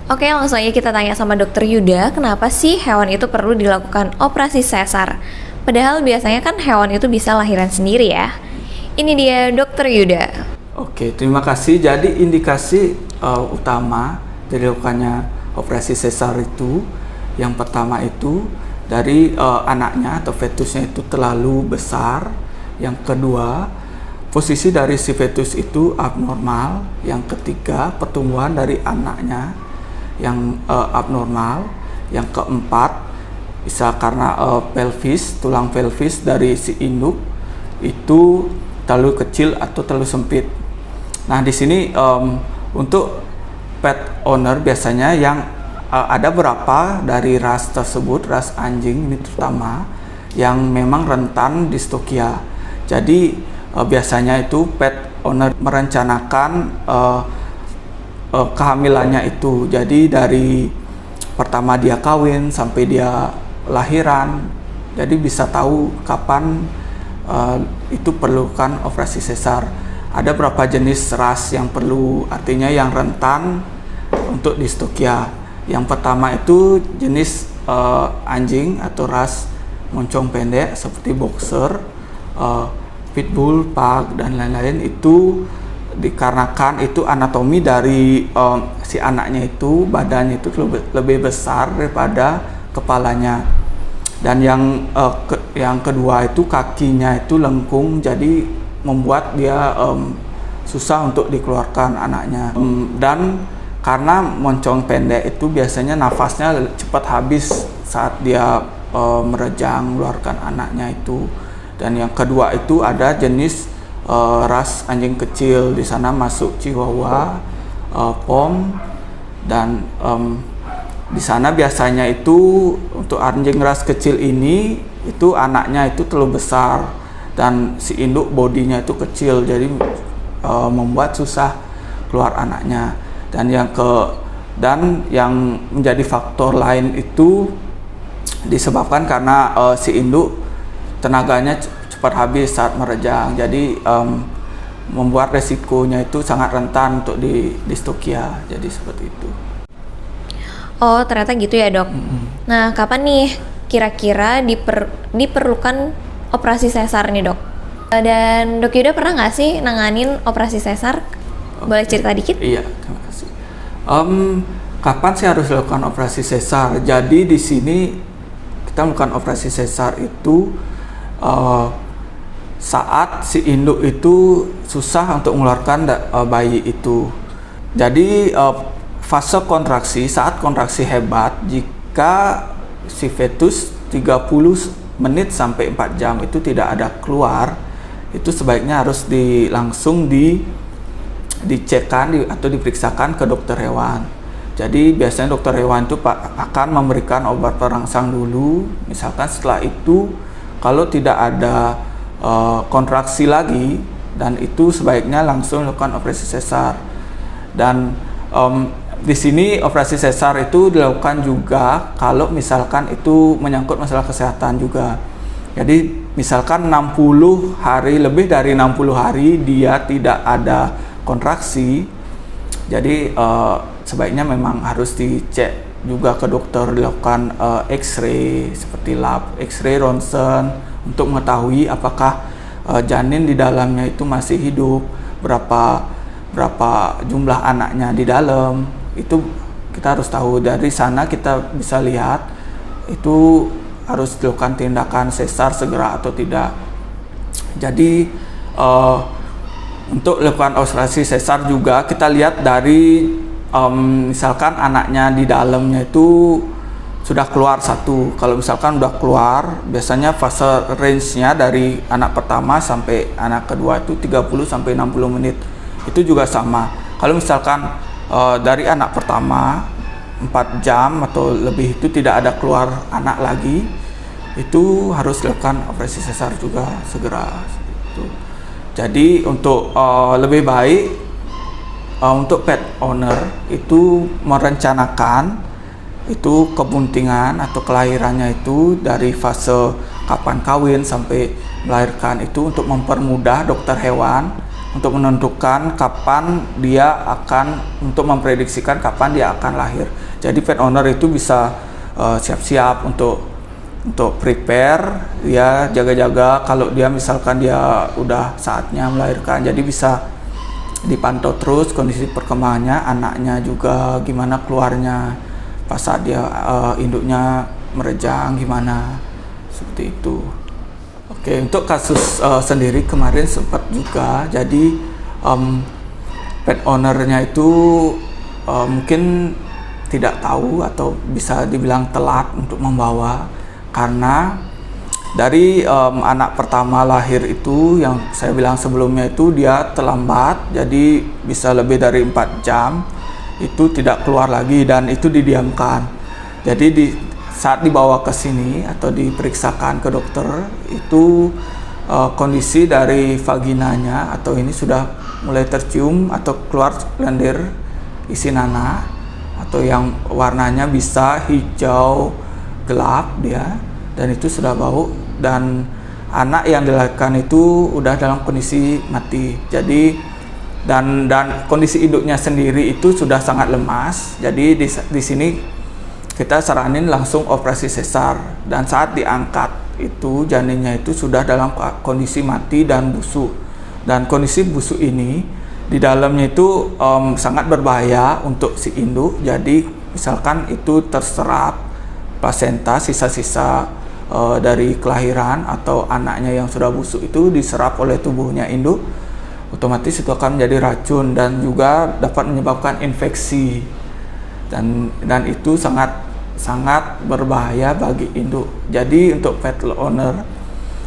Oke, langsung aja kita tanya sama Dokter Yuda, kenapa sih hewan itu perlu dilakukan operasi sesar? Padahal biasanya kan hewan itu bisa lahiran sendiri ya. Ini dia Dokter Yuda. Oke, terima kasih. Jadi indikasi utama dilakukannya operasi sesar itu, yang pertama itu dari anaknya atau fetusnya itu terlalu besar. Yang kedua, posisi dari si fetus itu abnormal. Yang ketiga, pertumbuhan dari anaknya yang abnormal. Yang keempat, bisa karena pelvis, tulang pelvis dari si induk itu terlalu kecil atau terlalu sempit. Nah, di sini untuk pet owner biasanya yang ada beberapa dari ras tersebut, ras anjing ini terutama yang memang rentan distokia. Jadi biasanya itu pet owner merencanakan kehamilannya itu. Jadi dari pertama dia kawin sampai dia lahiran, jadi bisa tahu kapan itu perlukan operasi sesar. Ada berapa jenis ras yang perlu, artinya yang rentan untuk distokia. Yang pertama itu jenis anjing atau ras moncong pendek seperti boxer, pitbull, pug dan lain-lain. Itu dikarenakan itu anatomi dari si anaknya itu, badannya itu lebih besar daripada kepalanya. Dan yang kedua itu kakinya itu lengkung, jadi membuat dia susah untuk dikeluarkan anaknya. Dan karena moncong pendek itu biasanya nafasnya cepat habis saat dia merejang mengeluarkan anaknya itu. Dan yang kedua itu ada jenis ras anjing kecil, di sana masuk Chihuahua, Pom, dan di sana biasanya itu untuk anjing ras kecil ini itu anaknya itu terlalu besar dan si induk bodinya itu kecil, jadi membuat susah keluar anaknya. Dan yang menjadi faktor lain itu disebabkan karena si induk tenaganya cepat habis saat merejang, jadi membuat resikonya itu sangat rentan untuk distokia. Jadi seperti itu. Oh, ternyata gitu ya, Dok. Nah, kapan nih kira-kira diperlukan operasi sesar nih, Dok? Dan Dok Yuda pernah nggak sih nanganin operasi sesar? Boleh cerita dikit? Iya, terima kasih. Kapan sih harus dilakukan operasi sesar? Jadi di sini kita melakukan operasi sesar itu saat si induk itu susah untuk mengeluarkan bayi itu. Jadi fase kontraksi, saat kontraksi hebat, jika si fetus 30 menit sampai 4 jam itu tidak ada keluar, itu sebaiknya harus langsung dicekkan atau diperiksakan ke dokter hewan. Jadi biasanya dokter hewan itu akan memberikan obat perangsang dulu. Misalkan setelah itu kalau tidak ada kontraksi lagi, dan itu sebaiknya langsung lakukan operasi sesar. Dan di sini operasi sesar itu dilakukan juga kalau misalkan itu menyangkut masalah kesehatan juga. Jadi misalkan 60 hari, lebih dari 60 hari dia tidak ada kontraksi, jadi sebaiknya memang harus dicek juga ke dokter, dilakukan X-ray seperti lab, X-ray, ronsen untuk mengetahui apakah janin di dalamnya itu masih hidup, berapa jumlah anaknya di dalam. Itu kita harus tahu. Dari sana kita bisa lihat itu harus dilakukan tindakan sesar segera atau tidak. Jadi untuk lakukan operasi sesar juga kita lihat dari misalkan anaknya di dalamnya itu sudah keluar satu. Kalau misalkan sudah keluar, biasanya fase range-nya dari anak pertama sampai anak kedua itu 30 sampai 60 menit. Itu juga sama. Kalau misalkan dari anak pertama 4 jam atau lebih itu tidak ada keluar anak lagi, itu harus dilakukan operasi sesar juga segera. Jadi untuk lebih baik untuk pet owner itu merencanakan itu kebuntingan atau kelahirannya itu dari fase kapan kawin sampai melahirkan, itu untuk mempermudah dokter hewan untuk menentukan kapan dia akan, untuk memprediksikan kapan dia akan lahir. Jadi pet owner itu bisa siap-siap untuk prepare, ya jaga-jaga kalau dia misalkan dia udah saatnya melahirkan. Jadi bisa dipantau terus kondisi perkembangannya, anaknya juga gimana keluarnya pas saat dia induknya merejang gimana, seperti itu. Oke, untuk kasus sendiri kemarin sempat juga, jadi pet ownernya itu mungkin tidak tahu atau bisa dibilang telat untuk membawa, karena dari anak pertama lahir itu yang saya bilang sebelumnya itu dia terlambat, jadi bisa lebih dari 4 jam itu tidak keluar lagi dan itu didiamkan. Jadi saat dibawa ke sini atau diperiksakan ke dokter itu kondisi dari vaginanya atau ini sudah mulai tercium atau keluar lendir isi nanah atau yang warnanya bisa hijau gelap dia, dan itu sudah bau, dan anak yang dilahirkan itu udah dalam kondisi mati. Jadi dan kondisi induknya sendiri itu sudah sangat lemas. Jadi di sini kita saranin langsung operasi sesar, dan saat diangkat itu janinnya itu sudah dalam kondisi mati dan busuk. Dan kondisi busuk ini di dalamnya itu sangat berbahaya untuk si induk. Jadi misalkan itu terserap plasenta, sisa-sisa dari kelahiran atau anaknya yang sudah busuk itu diserap oleh tubuhnya induk, otomatis itu akan menjadi racun dan juga dapat menyebabkan infeksi, dan itu sangat berbahaya bagi induk. Jadi untuk pet owner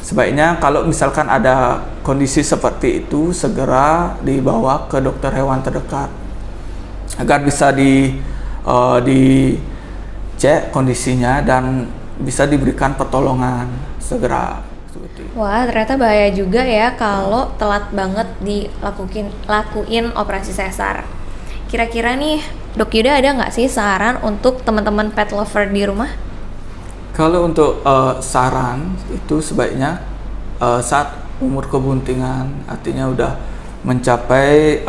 sebaiknya kalau misalkan ada kondisi seperti itu segera dibawa ke dokter hewan terdekat agar bisa dicek kondisinya dan bisa diberikan pertolongan segera. Wah, ternyata bahaya juga ya kalau telat banget lakuin operasi sesar. Kira-kira nih, Dok Yuda ada nggak sih saran untuk teman-teman pet lover di rumah? Kalau untuk saran itu sebaiknya saat umur kebuntingan, artinya udah mencapai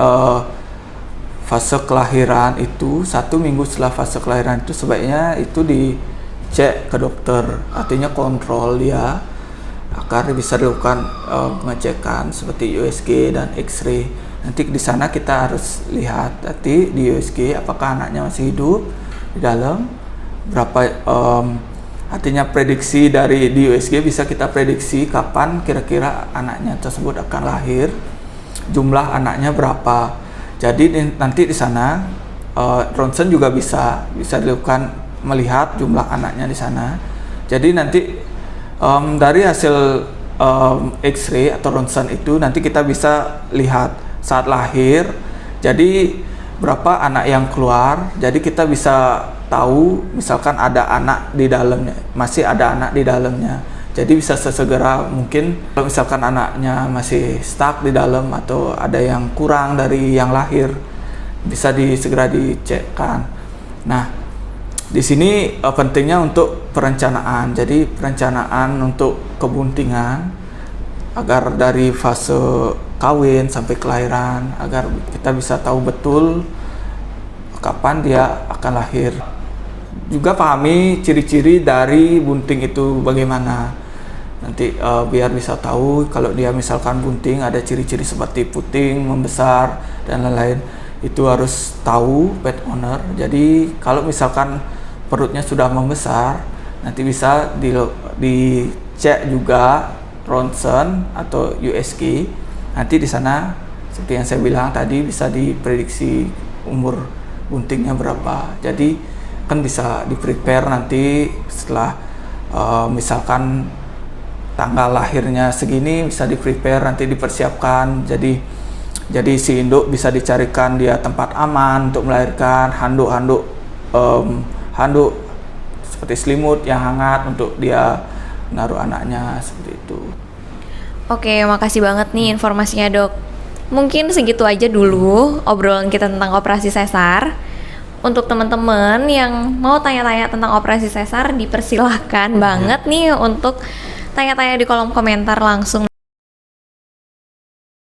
fase kelahiran itu 1 minggu setelah fase kelahiran itu sebaiknya itu dicek ke dokter, artinya kontrol dia agar bisa dilakukan pengecekan seperti USG dan X-ray. Nanti di sana kita harus lihat nanti di USG apakah anaknya masih hidup di dalam, berapa artinya prediksi dari di USG bisa kita prediksi kapan kira-kira anaknya tersebut akan lahir, jumlah anaknya berapa. Jadi nanti di sana ronsen juga bisa dilakukan melihat jumlah anaknya di sana. Jadi nanti dari hasil X-ray atau ronsen itu nanti kita bisa lihat saat lahir. Jadi berapa anak yang keluar. Jadi kita bisa tahu misalkan ada anak di dalamnya, masih ada anak di dalamnya. Jadi bisa sesegera mungkin kalau misalkan anaknya masih stuck di dalam atau ada yang kurang dari yang lahir bisa segera dicekkan. Nah, di sini pentingnya untuk perencanaan. Jadi perencanaan untuk kebuntingan agar dari fase kawin sampai kelahiran agar kita bisa tahu betul kapan dia akan lahir. Juga pahami ciri-ciri dari bunting itu bagaimana. Nanti biar bisa tahu kalau dia misalkan bunting ada ciri-ciri seperti puting, membesar dan lain-lain. Itu harus tahu pet owner. Jadi kalau misalkan perutnya sudah membesar, nanti bisa dicek juga ronsen atau USG. Nanti di sana seperti yang saya bilang tadi bisa diprediksi umur buntingnya berapa. Jadi kan bisa di-prepare nanti setelah misalkan tanggal lahirnya segini bisa di-prepare nanti dipersiapkan. Jadi si induk bisa dicarikan dia tempat aman untuk melahirkan, handuk seperti selimut yang hangat untuk dia menaruh anaknya seperti itu. Oke, makasih banget nih informasinya, Dok. Mungkin segitu aja dulu obrolan kita tentang operasi sesar. Untuk teman-teman yang mau tanya-tanya tentang operasi sesar, dipersilahkan banget nih untuk tanya-tanya di kolom komentar langsung